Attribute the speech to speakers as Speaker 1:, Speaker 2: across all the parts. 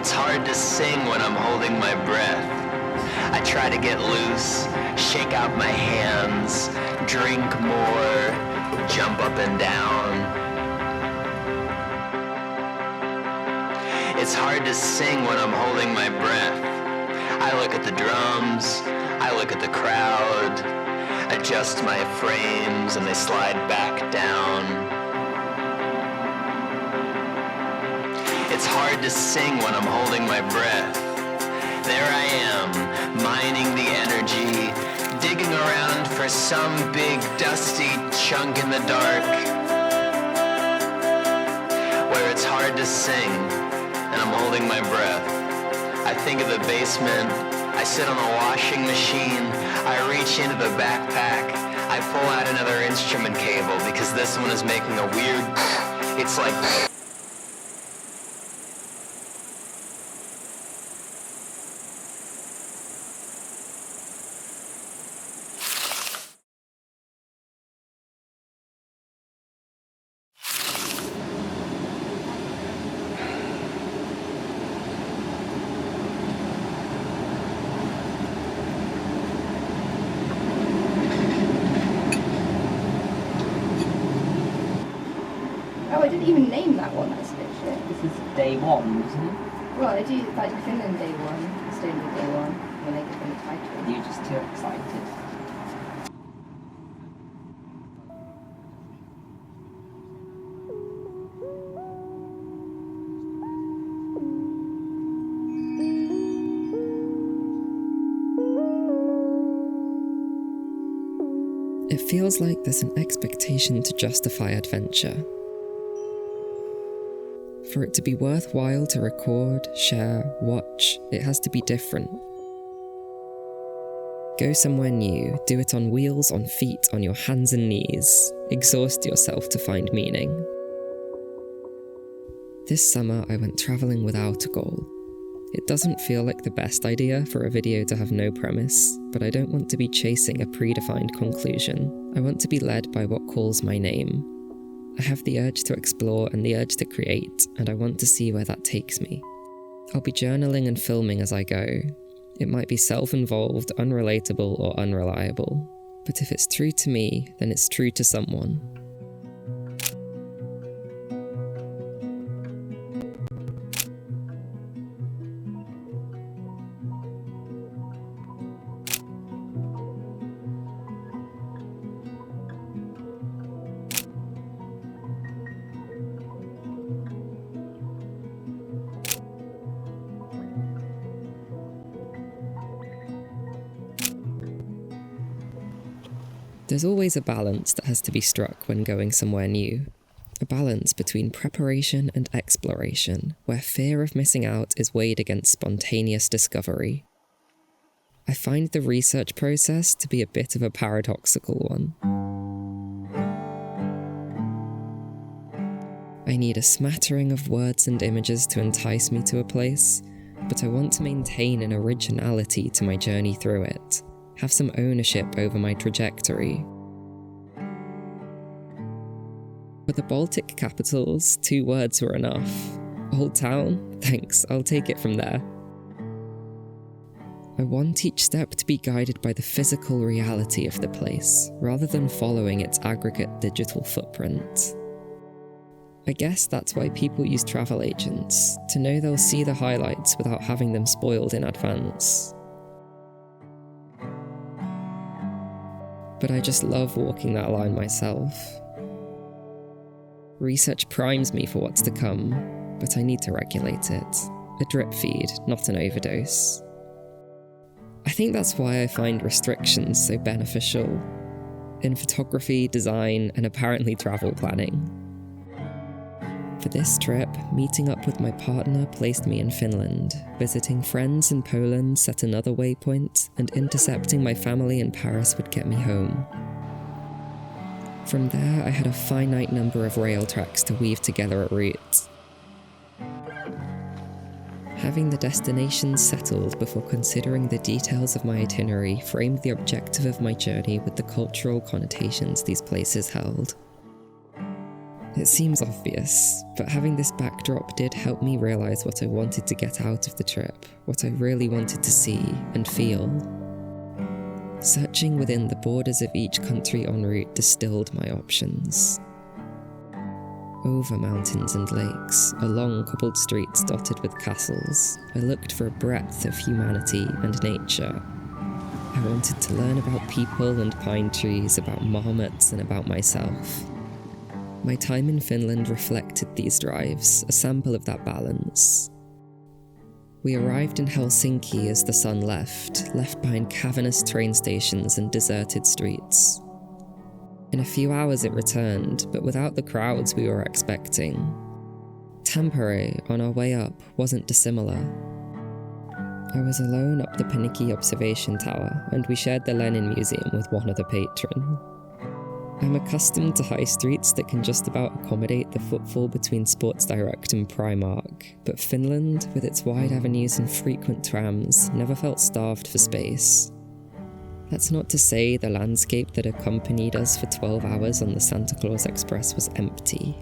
Speaker 1: It's hard to sing when I'm holding my breath. I try to get loose, shake out my hands, drink more, jump up and down. It's hard to sing when I'm holding my breath. I look at the drums, I look at the crowd, adjust my frames and they slide back down. It's hard to sing when I'm holding my breath. There I am, mining the energy, digging around for some big dusty chunk in the dark, where it's hard to sing, and I'm holding my breath. I think of the basement, I sit on the washing machine, I reach into the backpack, I pull out another instrument cable because this one is making a weird, it's like...
Speaker 2: Oh, I didn't even name that one, that's a bit shit.
Speaker 3: This is day one, isn't it?
Speaker 2: Well, I do like Finland day one, Estonia day one, when they give them a title.
Speaker 3: You're just too excited.
Speaker 4: It feels like there's an expectation to justify adventure. For it to be worthwhile to record, share, watch, it has to be different. Go somewhere new, do it on wheels, on feet, on your hands and knees. Exhaust yourself to find meaning. This summer I went travelling without a goal. It doesn't feel like the best idea for a video to have no premise, but I don't want to be chasing a predefined conclusion. I want to be led by what calls my name. I have the urge to explore and the urge to create, and I want to see where that takes me. I'll be journaling and filming as I go. It might be self-involved, unrelatable, or unreliable. But if it's true to me, then it's true to someone. There's always a balance that has to be struck when going somewhere new. A balance between preparation and exploration, where fear of missing out is weighed against spontaneous discovery. I find the research process to be a bit of a paradoxical one. I need a smattering of words and images to entice me to a place, but I want to maintain an originality to my journey through it. Have some ownership over my trajectory. For the Baltic capitals, 2 words were enough. Old Town? Thanks, I'll take it from there. I want each step to be guided by the physical reality of the place, rather than following its aggregate digital footprint. I guess that's why people use travel agents, to know they'll see the highlights without having them spoiled in advance. But I just love walking that line myself. Research primes me for what's to come, but I need to regulate it. A drip feed, not an overdose. I think that's why I find restrictions so beneficial in photography, design, and apparently travel planning. For this trip, meeting up with my partner placed me in Finland, visiting friends in Poland set another waypoint, and intercepting my family in Paris would get me home. From there, I had a finite number of rail tracks to weave together a route. Having the destinations settled before considering the details of my itinerary framed the objective of my journey with the cultural connotations these places held. It seems obvious, but having this backdrop did help me realise what I wanted to get out of the trip, what I really wanted to see and feel. Searching within the borders of each country en route distilled my options. Over mountains and lakes, along cobbled streets dotted with castles, I looked for a breadth of humanity and nature. I wanted to learn about people and pine trees, about marmots and about myself. My time in Finland reflected these drives, a sample of that balance. We arrived in Helsinki as the sun left behind cavernous train stations and deserted streets. In a few hours it returned, but without the crowds we were expecting. Tampere, on our way up, wasn't dissimilar. I was alone up the Piniki observation tower, and we shared the Lenin Museum with one other patron. I'm accustomed to high streets that can just about accommodate the footfall between Sports Direct and Primark, but Finland, with its wide avenues and frequent trams, never felt starved for space. That's not to say the landscape that accompanied us for 12 hours on the Santa Claus Express was empty.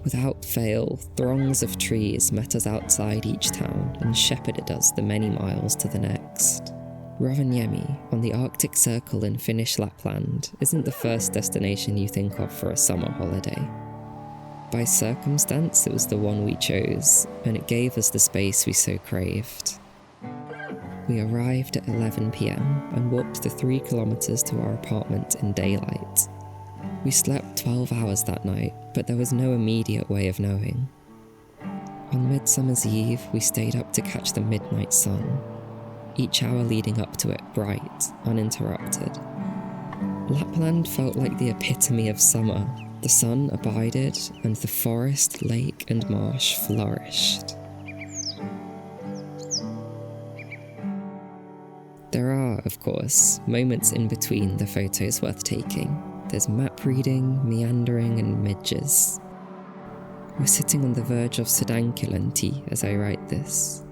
Speaker 4: Without fail, throngs of trees met us outside each town and shepherded us the many miles to the next. Rovaniemi, on the Arctic Circle in Finnish Lapland, isn't the first destination you think of for a summer holiday. By circumstance, it was the one we chose, and it gave us the space we so craved. We arrived at 11 p.m. and walked the 3 kilometers to our apartment in daylight. We slept 12 hours that night, but there was no immediate way of knowing. On Midsummer's Eve, we stayed up to catch the midnight sun. Each hour leading up to it bright, uninterrupted. Lapland felt like the epitome of summer. The sun abided, and the forest, lake, and marsh flourished. There are, of course, moments in between the photos worth taking. There's map reading, meandering, and midges. We're sitting on the verge of Sodankylantie as I write this.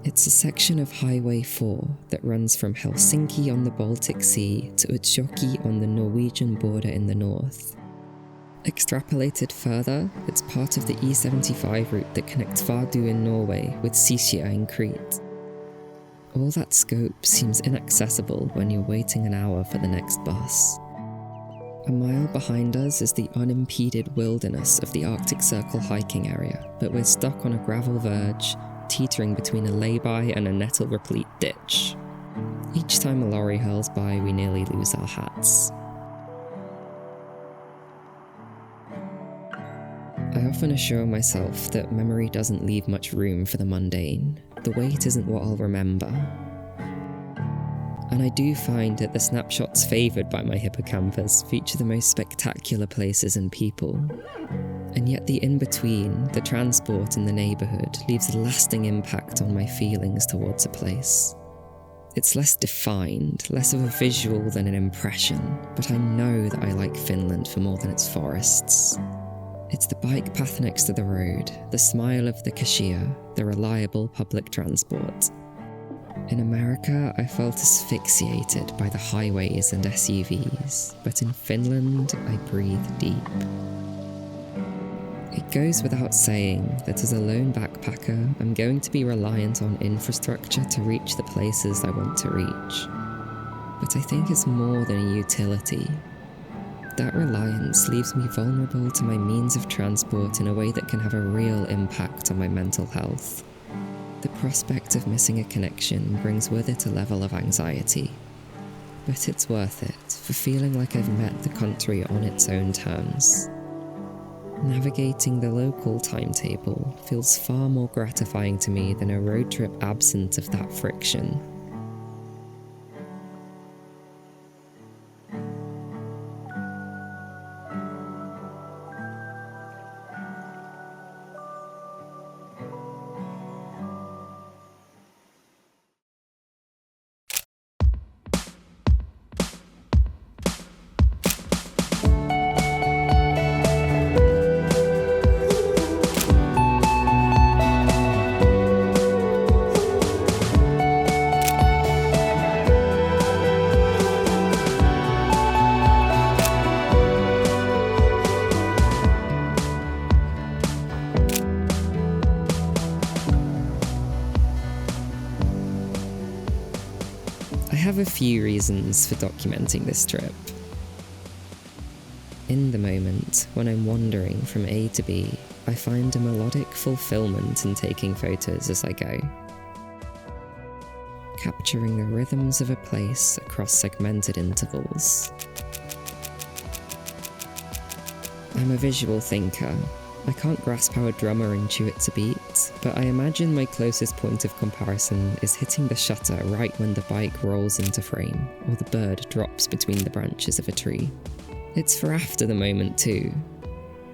Speaker 4: It's a section of Highway 4 that runs from Helsinki on the Baltic Sea to Utsjoki on the Norwegian border in the north. Extrapolated further, it's part of the E75 route that connects Vardø in Norway with Sisja in Crete. All that scope seems inaccessible when you're waiting an hour for the next bus. A mile behind us is the unimpeded wilderness of the Arctic Circle hiking area, but we're stuck on a gravel verge, teetering between a lay-by and a nettle-replete ditch. Each time a lorry hurls by, we nearly lose our hats. I often assure myself that memory doesn't leave much room for the mundane. The wait isn't what I'll remember. And I do find that the snapshots favoured by my hippocampus feature the most spectacular places and people. And yet the in-between, the transport in the neighbourhood, leaves a lasting impact on my feelings towards a place. It's less defined, less of a visual than an impression, but I know that I like Finland for more than its forests. It's the bike path next to the road, the smile of the cashier, the reliable public transport. In America, I felt asphyxiated by the highways and SUVs, but in Finland, I breathe deep. It goes without saying that as a lone backpacker, I'm going to be reliant on infrastructure to reach the places I want to reach. But I think it's more than a utility. That reliance leaves me vulnerable to my means of transport in a way that can have a real impact on my mental health. The prospect of missing a connection brings with it a level of anxiety. But it's worth it, for feeling like I've met the country on its own terms. Navigating the local timetable feels far more gratifying to me than a road trip absent of that friction. have a few reasons for documenting this trip. In the moment, when I'm wandering from A to B, I find a melodic fulfillment in taking photos as I go. Capturing the rhythms of a place across segmented intervals. I'm a visual thinker. I can't grasp how a drummer intuits a beat, but I imagine my closest point of comparison is hitting the shutter right when the bike rolls into frame, or the bird drops between the branches of a tree. It's for after the moment too.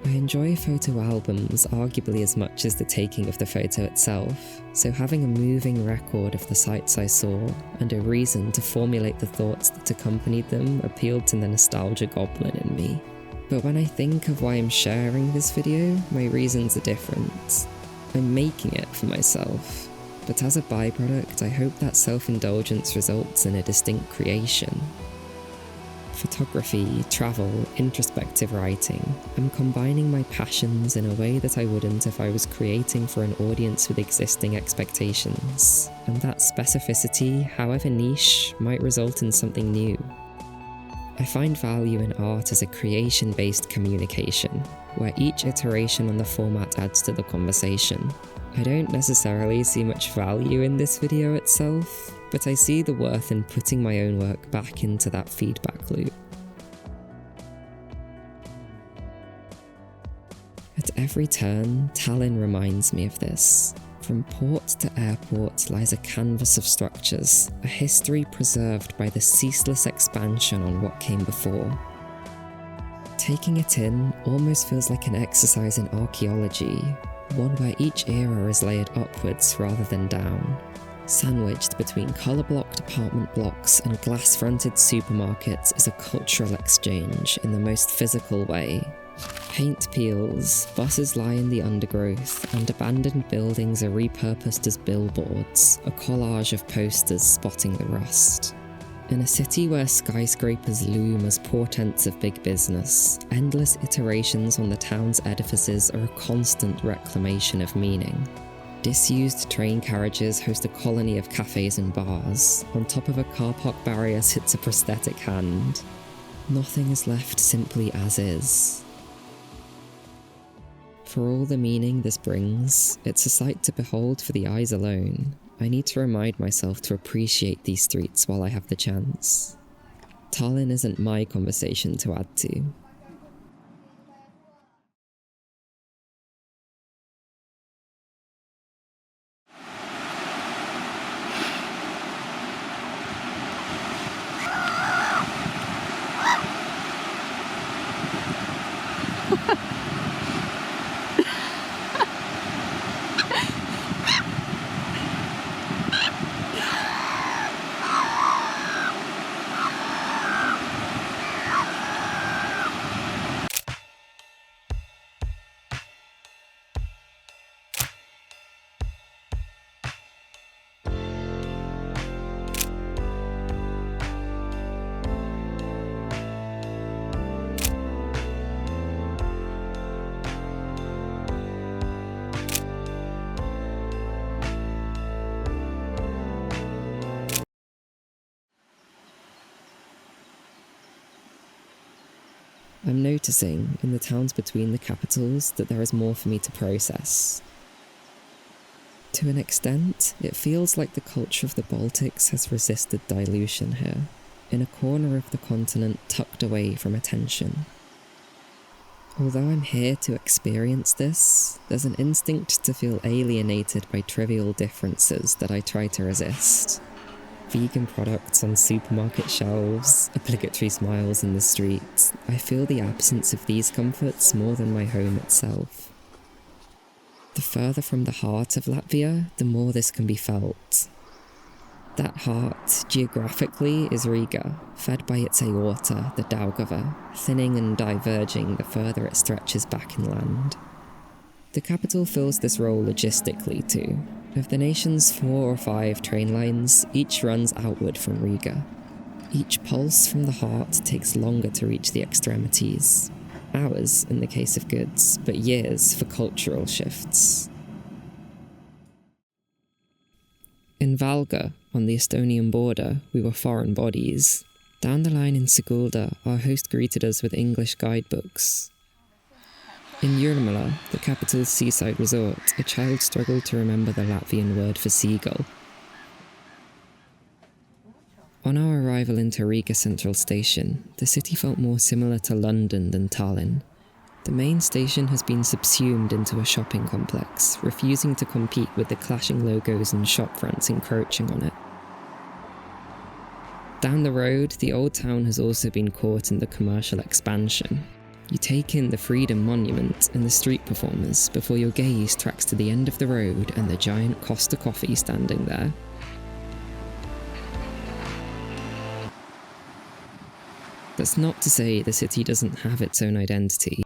Speaker 4: I enjoy photo albums arguably as much as the taking of the photo itself, so having a moving record of the sights I saw, and a reason to formulate the thoughts that accompanied them appealed to the nostalgia goblin in me. But when I think of why I'm sharing this video, my reasons are different. I'm making it for myself, but as a byproduct, I hope that self-indulgence results in a distinct creation. Photography, travel, introspective writing, I'm combining my passions in a way that I wouldn't if I was creating for an audience with existing expectations, and that specificity, however niche, might result in something new. I find value in art as a creation-based communication, where each iteration on the format adds to the conversation. I don't necessarily see much value in this video itself, but I see the worth in putting my own work back into that feedback loop. At every turn, Tallinn reminds me of this. From port to airport lies a canvas of structures, a history preserved by the ceaseless expansion on what came before. Taking it in almost feels like an exercise in archaeology, one where each era is layered upwards rather than down, sandwiched between colour-blocked apartment blocks and glass-fronted supermarkets is a cultural exchange in the most physical way. Paint peels, buses lie in the undergrowth, and abandoned buildings are repurposed as billboards, a collage of posters spotting the rust. In a city where skyscrapers loom as portents of big business, endless iterations on the town's edifices are a constant reclamation of meaning. Disused train carriages host a colony of cafes and bars. On top of a car park barrier sits a prosthetic hand. Nothing is left simply as is. For all the meaning this brings, it's a sight to behold for the eyes alone. I need to remind myself to appreciate these streets while I have the chance. Tallinn isn't my conversation to add to. I'm noticing, in the towns between the capitals, that there is more for me to process. To an extent, it feels like the culture of the Baltics has resisted dilution here, in a corner of the continent tucked away from attention. Although I'm here to experience this, there's an instinct to feel alienated by trivial differences that I try to resist. Vegan products on supermarket shelves, obligatory smiles in the streets. I feel the absence of these comforts more than my home itself. The further from the heart of Latvia, the more this can be felt. That heart, geographically, is Riga, fed by its aorta, the Daugava, thinning and diverging the further it stretches back inland. The capital fills this role logistically too. Of the nation's 4 or 5 train lines, each runs outward from Riga. Each pulse from the heart takes longer to reach the extremities. Hours in the case of goods, but years for cultural shifts. In Valga, on the Estonian border, we were foreign bodies. Down the line in Sigulda, our host greeted us with English guidebooks. In Jurmala, the capital's seaside resort, a child struggled to remember the Latvian word for seagull. On our arrival into Riga Central Station, the city felt more similar to London than Tallinn. The main station has been subsumed into a shopping complex, refusing to compete with the clashing logos and shop fronts encroaching on it. Down the road, the old town has also been caught in the commercial expansion. You take in the Freedom Monument and the street performers before your gaze tracks to the end of the road and the giant Costa Coffee standing there. That's not to say the city doesn't have its own identity.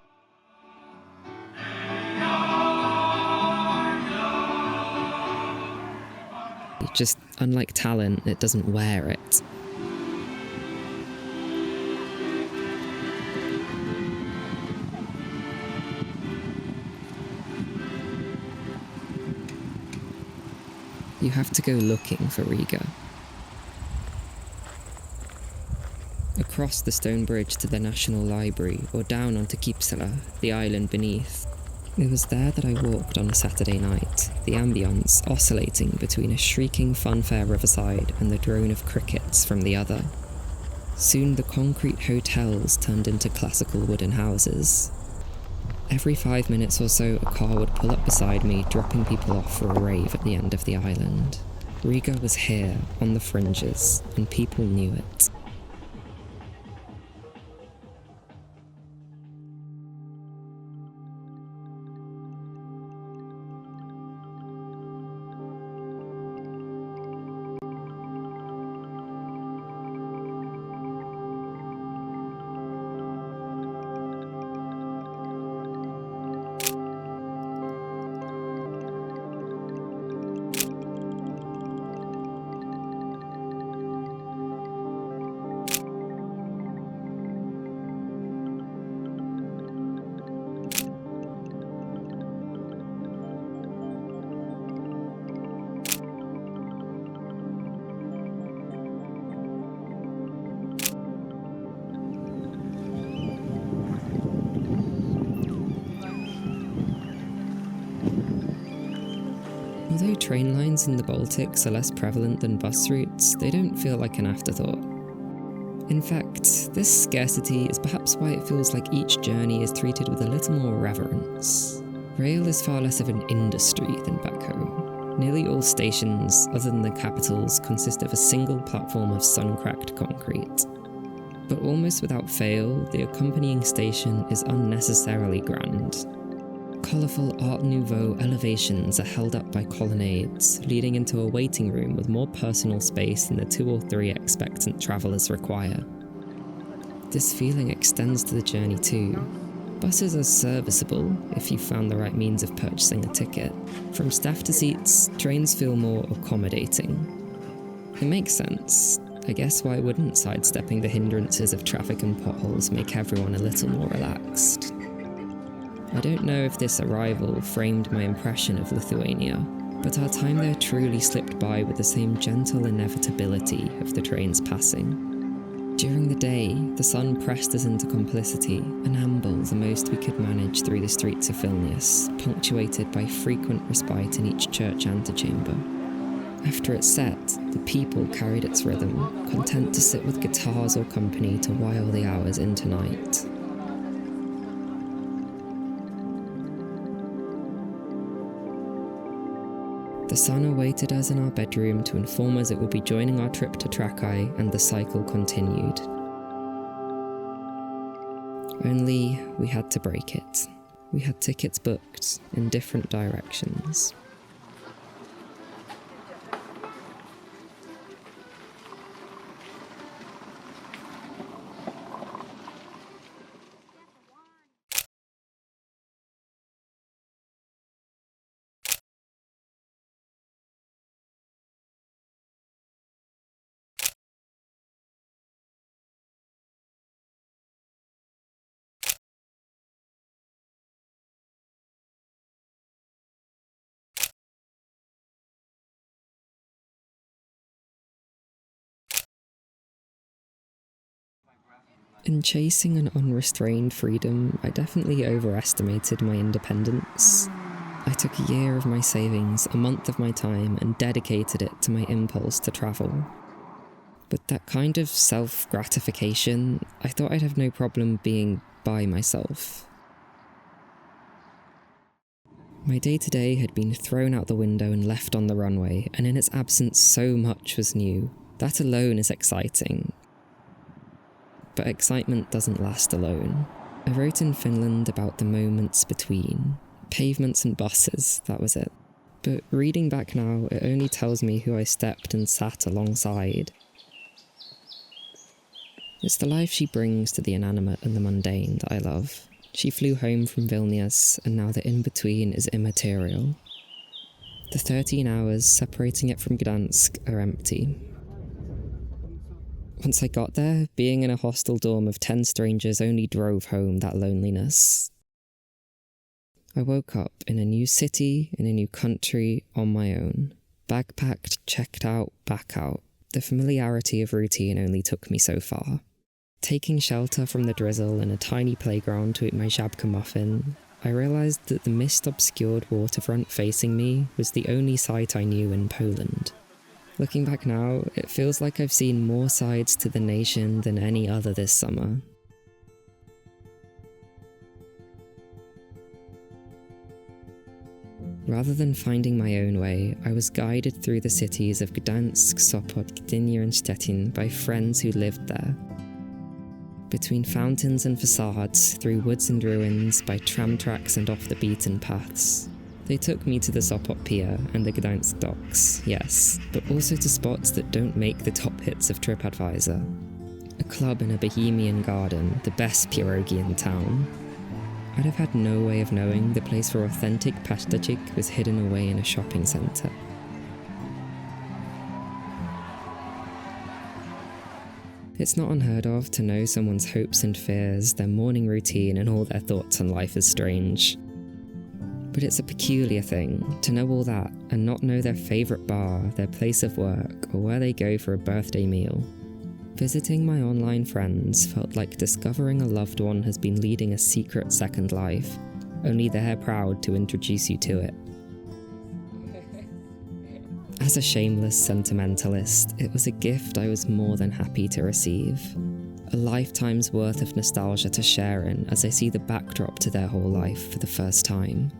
Speaker 4: Just unlike Tallinn, it doesn't wear it. You have to go looking for Riga. Across the stone bridge to the National Library, or down onto Kipsala, the island beneath. It was there that I walked on a Saturday night, the ambience oscillating between a shrieking funfair riverside and the drone of crickets from the other. Soon the concrete hotels turned into classical wooden houses. Every 5 minutes or so, a car would pull up beside me, dropping people off for a rave at the end of the island. Riga was here, on the fringes, and people knew it. Although train lines in the Baltics are less prevalent than bus routes, they don't feel like an afterthought. In fact, this scarcity is perhaps why it feels like each journey is treated with a little more reverence. Rail is far less of an industry than back home. Nearly all stations, other than the capitals, consist of a single platform of sun-cracked concrete. But almost without fail, the accompanying station is unnecessarily grand. Colourful Art Nouveau elevations are held up by colonnades, leading into a waiting room with more personal space than the 2 or 3 expectant travellers require. This feeling extends to the journey too. Buses are serviceable if you've found the right means of purchasing a ticket. From staff to seats, trains feel more accommodating. It makes sense. I guess why wouldn't sidestepping the hindrances of traffic and potholes make everyone a little more relaxed? I don't know if this arrival framed my impression of Lithuania, but our time there truly slipped by with the same gentle inevitability of the trains passing. During the day, the sun pressed us into complicity, an amble the most we could manage through the streets of Vilnius, punctuated by frequent respite in each church antechamber. After it set, the people carried its rhythm, content to sit with guitars or company to while the hours into night. The sun awaited us in our bedroom to inform us it would be joining our trip to Trakai, and the cycle continued. Only we had to break it. We had tickets booked in different directions. In chasing an unrestrained freedom, I definitely overestimated my independence. I took a year of my savings, a month of my time, and dedicated it to my impulse to travel. But that kind of self-gratification, I thought I'd have no problem being by myself. My day-to-day had been thrown out the window and left on the runway, and in its absence so much was new. That alone is exciting. But excitement doesn't last alone. I wrote in Finland about the moments between. Pavements and buses, that was it. But reading back now, it only tells me who I stepped and sat alongside. It's the life she brings to the inanimate and the mundane that I love. She flew home from Vilnius, and now the in-between is immaterial. The 13 hours separating it from Gdansk are empty. Once I got there, being in a hostel dorm of 10 strangers only drove home that loneliness. I woke up in a new city, in a new country, on my own. Bag-packed, checked out, back out. The familiarity of routine only took me so far. Taking shelter from the drizzle in a tiny playground to eat my żabka muffin, I realised that the mist-obscured waterfront facing me was the only sight I knew in Poland. Looking back now, it feels like I've seen more sides to the nation than any other this summer. Rather than finding my own way, I was guided through the cities of Gdansk, Sopot, Gdynia and Stettin by friends who lived there. Between fountains and facades, through woods and ruins, by tram tracks and off the beaten paths. They took me to the Sopot Pier and the Gdansk docks, yes, but also to spots that don't make the top hits of TripAdvisor. A club in a bohemian garden, the best pierogi in town. I'd have had no way of knowing the place for authentic pastachik was hidden away in a shopping centre. It's not unheard of to know someone's hopes and fears, their morning routine and all their thoughts on life is strange. But it's a peculiar thing to know all that and not know their favourite bar, their place of work, or where they go for a birthday meal. Visiting my online friends felt like discovering a loved one has been leading a secret second life, only they're proud to introduce you to it. As a shameless sentimentalist, it was a gift I was more than happy to receive. A lifetime's worth of nostalgia to share in as I see the backdrop to their whole life for the first time.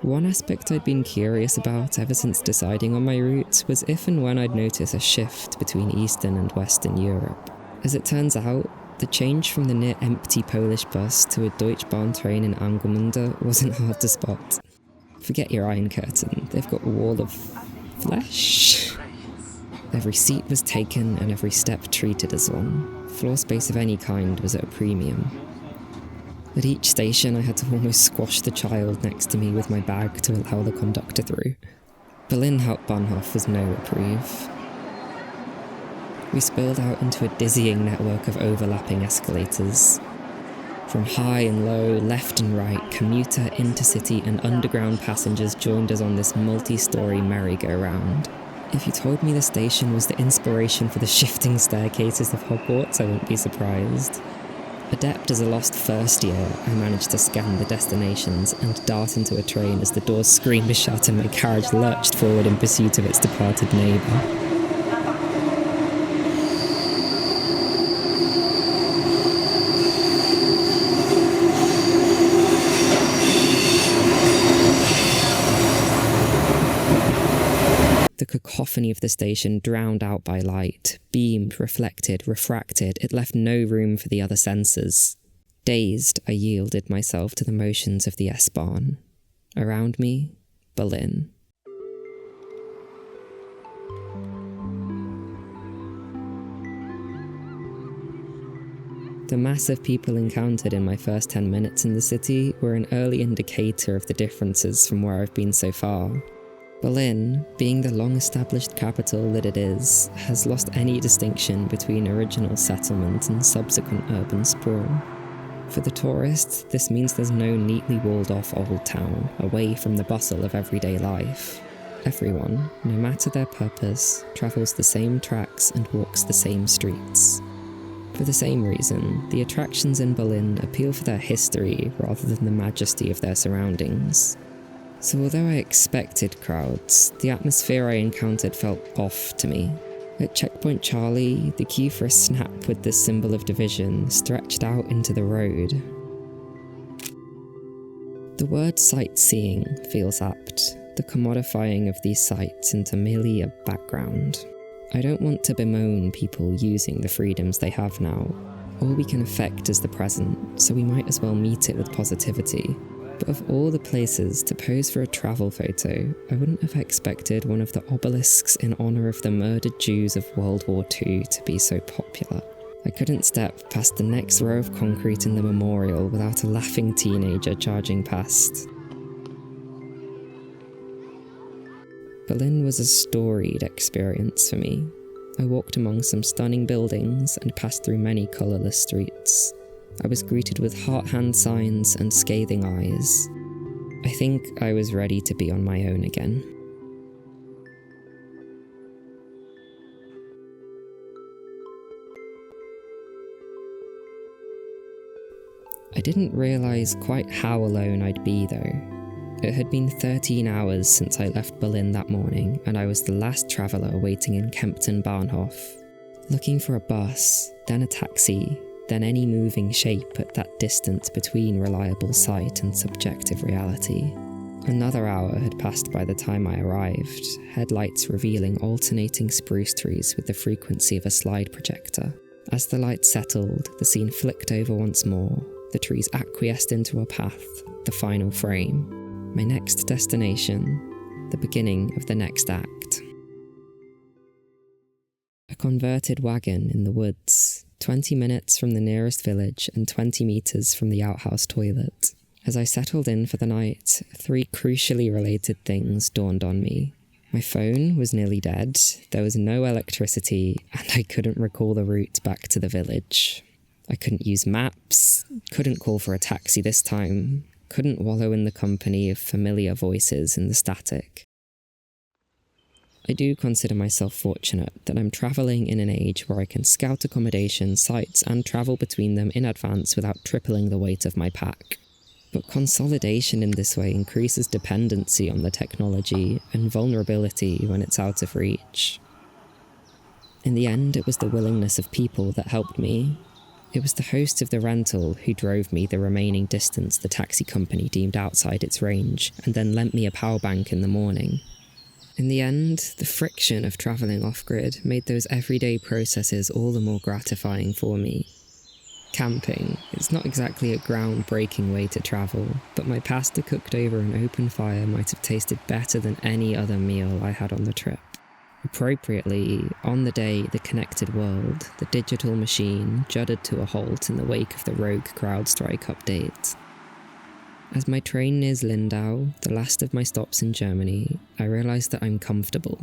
Speaker 4: One aspect I'd been curious about ever since deciding on my route was if and when I'd notice a shift between Eastern and Western Europe. As it turns out, the change from the near-empty Polish bus to a Deutsche Bahn train in Angermunde wasn't hard to spot. Forget your Iron Curtain, they've got a wall of flesh. Every seat was taken and every step treated as one. Floor space of any kind was at a premium. At each station I had to almost squash the child next to me with my bag to allow the conductor through. Berlin Hauptbahnhof was no reprieve. We spilled out into a dizzying network of overlapping escalators. From high and low, left and right, commuter, intercity and underground passengers joined us on this multi-storey merry-go-round. If you told me the station was the inspiration for the shifting staircases of Hogwarts, I wouldn't be surprised. Adept as a lost first year, I managed to scan the destinations and dart into a train as the doors screamed shut and my carriage lurched forward in pursuit of its departed neighbour. The cacophony of the station drowned out by light, beamed, reflected, refracted, it left no room for the other senses. Dazed, I yielded myself to the motions of the S-Bahn. Around me, Berlin. The mass of people encountered in my first 10 minutes in the city were an early indicator of the differences from where I've been so far. Berlin, being the long-established capital that it is, has lost any distinction between original settlement and subsequent urban sprawl. For the tourist, this means there's no neatly walled-off old town, away from the bustle of everyday life. Everyone, no matter their purpose, travels the same tracks and walks the same streets. For the same reason, the attractions in Berlin appeal for their history rather than the majesty of their surroundings. So although I expected crowds, the atmosphere I encountered felt off to me. At Checkpoint Charlie, the queue for a snap with this symbol of division stretched out into the road. The word sightseeing feels apt, the commodifying of these sights into merely a background. I don't want to bemoan people using the freedoms they have now. All we can affect is the present, so we might as well meet it with positivity. But of all the places to pose for a travel photo, I wouldn't have expected one of the obelisks in honour of the murdered Jews of World War II to be so popular. I couldn't step past the next row of concrete in the memorial without a laughing teenager charging past. Berlin was a storied experience for me. I walked among some stunning buildings and passed through many colourless streets. I was greeted with heart-hand signs and scathing eyes. I think I was ready to be on my own again. I didn't realise quite how alone I'd be though. It had been 13 hours since I left Berlin that morning, and I was the last traveller waiting in Kempten Bahnhof. Looking for a bus, then a taxi, then any moving shape at that distance between reliable sight and subjective reality. Another hour had passed by the time I arrived, headlights revealing alternating spruce trees with the frequency of a slide projector. As the light settled, the scene flicked over once more, the trees acquiesced into a path, the final frame. My next destination, the beginning of the next act. A converted wagon in the woods, 20 minutes from the nearest village and 20 metres from the outhouse toilet. As I settled in for the night, 3 crucially related things dawned on me. My phone was nearly dead, there was no electricity, and I couldn't recall the route back to the village. I couldn't use maps, couldn't call for a taxi this time, couldn't wallow in the company of familiar voices in the static. I do consider myself fortunate that I'm travelling in an age where I can scout accommodation, sites, and travel between them in advance without tripling the weight of my pack. But consolidation in this way increases dependency on the technology and vulnerability when it's out of reach. In the end, it was the willingness of people that helped me. It was the host of the rental who drove me the remaining distance the taxi company deemed outside its range, and then lent me a power bank in the morning. In the end, the friction of travelling off-grid made those everyday processes all the more gratifying for me. Camping, it's not exactly a groundbreaking way to travel, but my pasta cooked over an open fire might have tasted better than any other meal I had on the trip. Appropriately, on the day the connected world, the digital machine, juddered to a halt in the wake of the rogue CrowdStrike update. As my train nears Lindau, the last of my stops in Germany, I realise that I'm comfortable.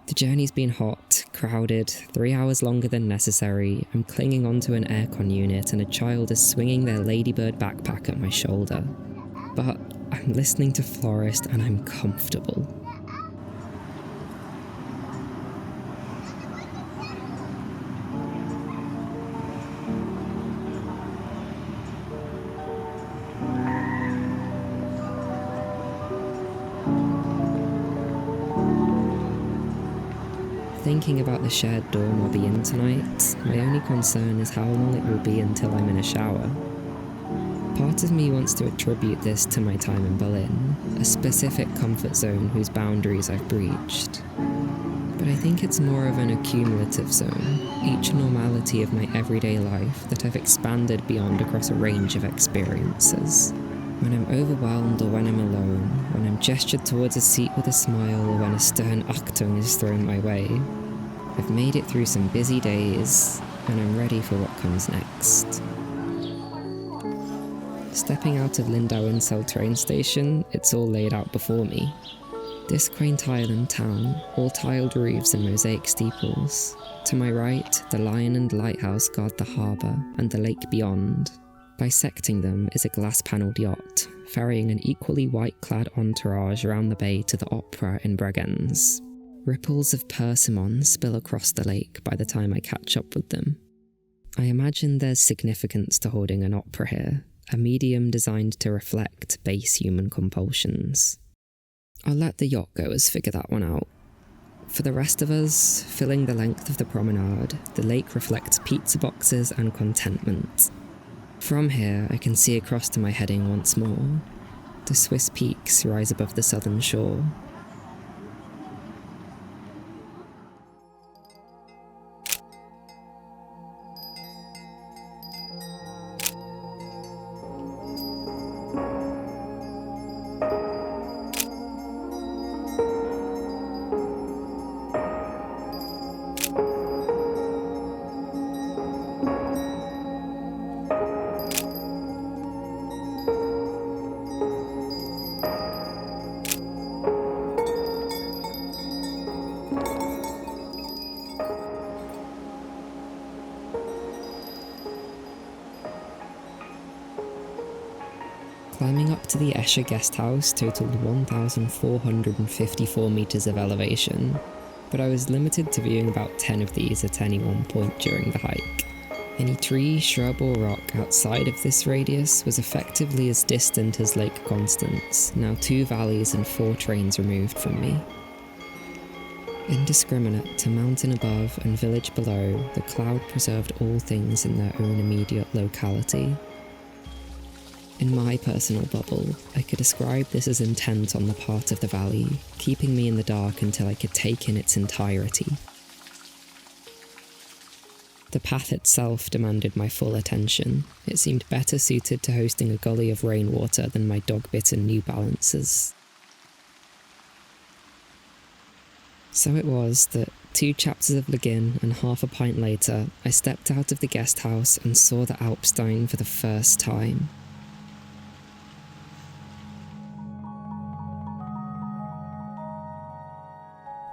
Speaker 4: The journey's been hot, crowded, 3 hours longer than necessary, I'm clinging onto an aircon unit and a child is swinging their ladybird backpack at my shoulder. But I'm listening to Florist and I'm comfortable. Thinking about the shared dorm I'll be in tonight, my only concern is how long it will be until I'm in a shower. Part of me wants to attribute this to my time in Berlin, a specific comfort zone whose boundaries I've breached. But I think it's more of an accumulative zone, each normality of my everyday life that I've expanded beyond across a range of experiences. When I'm overwhelmed or when I'm alone, when I'm gestured towards a seat with a smile or when a stern Achtung is thrown my way, I've made it through some busy days and I'm ready for what comes next. Stepping out of Lindau-Insel train station, it's all laid out before me. This quaint island town, all tiled roofs and mosaic steeples. To my right, the Lion and Lighthouse guard the harbour and the lake beyond. Bisecting them is a glass-panelled yacht, ferrying an equally white-clad entourage around the bay to the opera in Bregenz. Ripples of persimmon spill across the lake by the time I catch up with them. I imagine there's significance to holding an opera here, a medium designed to reflect base human compulsions. I'll let the yacht-goers figure that one out. For the rest of us, filling the length of the promenade, the lake reflects pizza boxes and contentment. From here, I can see across to my heading once more. The Swiss peaks rise above the southern shore. Climbing up to the Escher guest house totaled 1,454 metres of elevation, but I was limited to viewing about 10 of these at any one point during the hike. Any tree, shrub or rock outside of this radius was effectively as distant as Lake Constance, now 2 valleys and 4 trains removed from me. Indiscriminate to mountain above and village below, the cloud preserved all things in their own immediate locality. In my personal bubble, I could describe this as intent on the part of the valley, keeping me in the dark until I could take in its entirety. The path itself demanded my full attention. It seemed better suited to hosting a gully of rainwater than my dog-bitten New Balances. So it was that 2 chapters of Le Guin and half a pint later, I stepped out of the guest house and saw the Alpstein for the first time.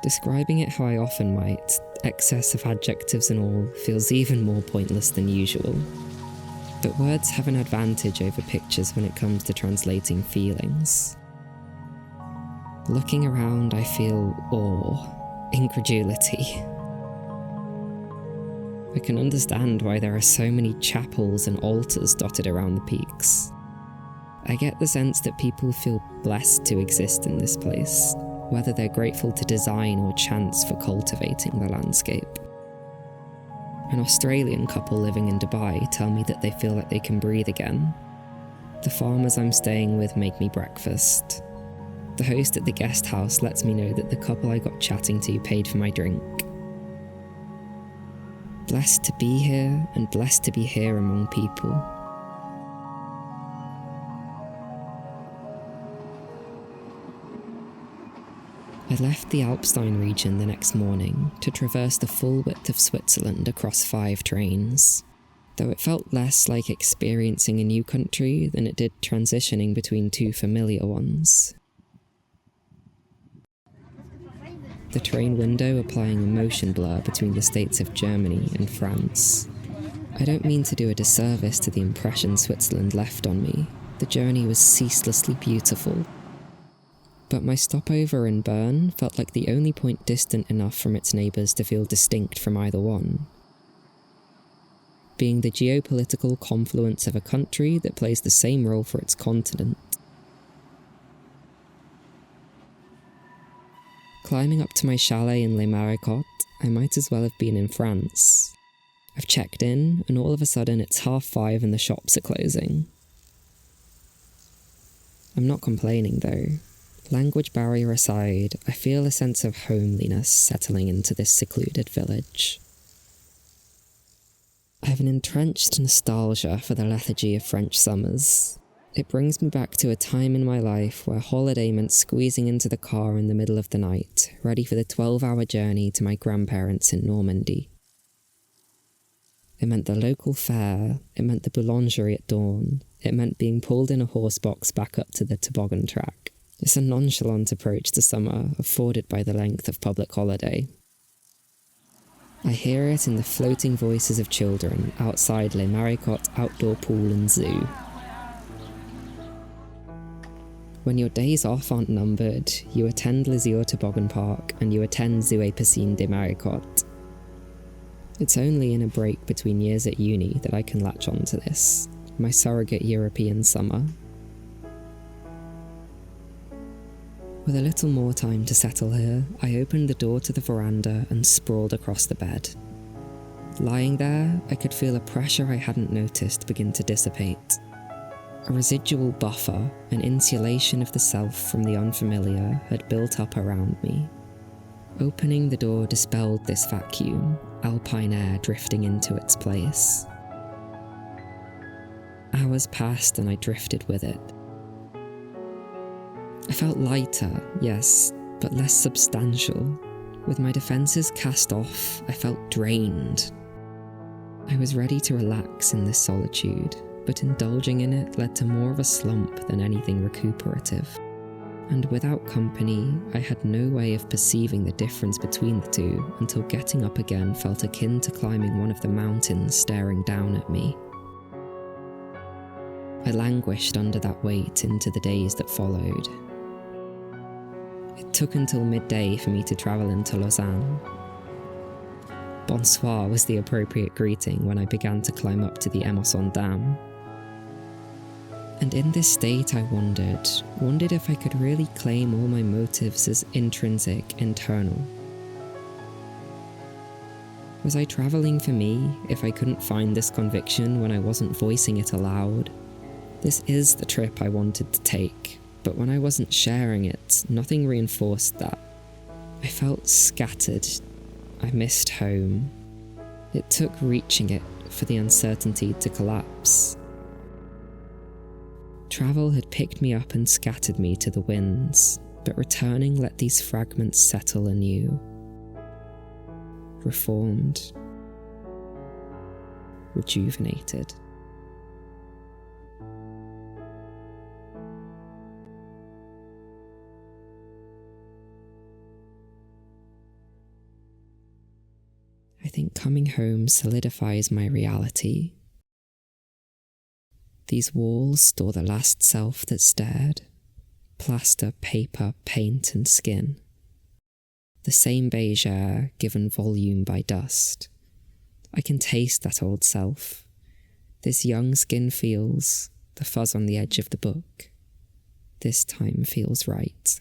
Speaker 4: Describing it how I often might, excess of adjectives and all, feels even more pointless than usual. But words have an advantage over pictures when it comes to translating feelings. Looking around, I feel awe, incredulity. I can understand why there are so many chapels and altars dotted around the peaks. I get the sense that people feel blessed to exist in this place, whether they're grateful to design or chance for cultivating the landscape. An Australian couple living in Dubai tell me that they feel like they can breathe again. The farmers I'm staying with make me breakfast. The host at the guest house lets me know that the couple I got chatting to paid for my drink. Blessed to be here, and blessed to be here among people. I left the Alpstein region the next morning to traverse the full width of Switzerland across 5 trains, though it felt less like experiencing a new country than it did transitioning between 2 familiar ones. The train window applying a motion blur between the states of Germany and France. I don't mean to do a disservice to the impression Switzerland left on me. The journey was ceaselessly beautiful. But my stopover in Bern felt like the only point distant enough from its neighbours to feel distinct from either one. Being the geopolitical confluence of a country that plays the same role for its continent. Climbing up to my chalet in Les Maricottes, I might as well have been in France. I've checked in, and all of a sudden it's 5:30 and the shops are closing. I'm not complaining though. Language barrier aside, I feel a sense of homeliness settling into this secluded village. I have an entrenched nostalgia for the lethargy of French summers. It brings me back to a time in my life where holiday meant squeezing into the car in the middle of the night, ready for the 12-hour journey to my grandparents in Normandy. It meant the local fair, it meant the boulangerie at dawn, it meant being pulled in a horse box back up to the toboggan track. It's a nonchalant approach to summer, afforded by the length of public holiday. I hear it in the floating voices of children outside Les Maricottes outdoor pool and zoo. When your days off aren't numbered, you attend Lisieux Toboggan Park and you attend Zoo et Piscine des Maricottes. It's only in a break between years at uni that I can latch on to this, my surrogate European summer. With a little more time to settle here, I opened the door to the veranda and sprawled across the bed. Lying there, I could feel a pressure I hadn't noticed begin to dissipate. A residual buffer, an insulation of the self from the unfamiliar, had built up around me. Opening the door dispelled this vacuum, alpine air drifting into its place. Hours passed and I drifted with it. I felt lighter, yes, but less substantial. With my defences cast off, I felt drained. I was ready to relax in this solitude, but indulging in it led to more of a slump than anything recuperative. And without company, I had no way of perceiving the difference between the two until getting up again felt akin to climbing one of the mountains staring down at me. I languished under that weight into the days that followed. It took until midday for me to travel into Lausanne. Bonsoir was the appropriate greeting when I began to climb up to the Emerson Dam. And in this state I wondered if I could really claim all my motives as intrinsic, internal. Was I travelling for me if I couldn't find this conviction when I wasn't voicing it aloud? This is the trip I wanted to take, but when I wasn't sharing it, nothing reinforced that. I felt scattered. I missed home. It took reaching it for the uncertainty to collapse. Travel had picked me up and scattered me to the winds, but returning let these fragments settle anew. Reformed. Rejuvenated. I think coming home solidifies my reality. These walls store the last self that stared. Plaster, paper, paint and skin. The same beige air given volume by dust. I can taste that old self. This young skin feels the fuzz on the edge of the book. This time feels right.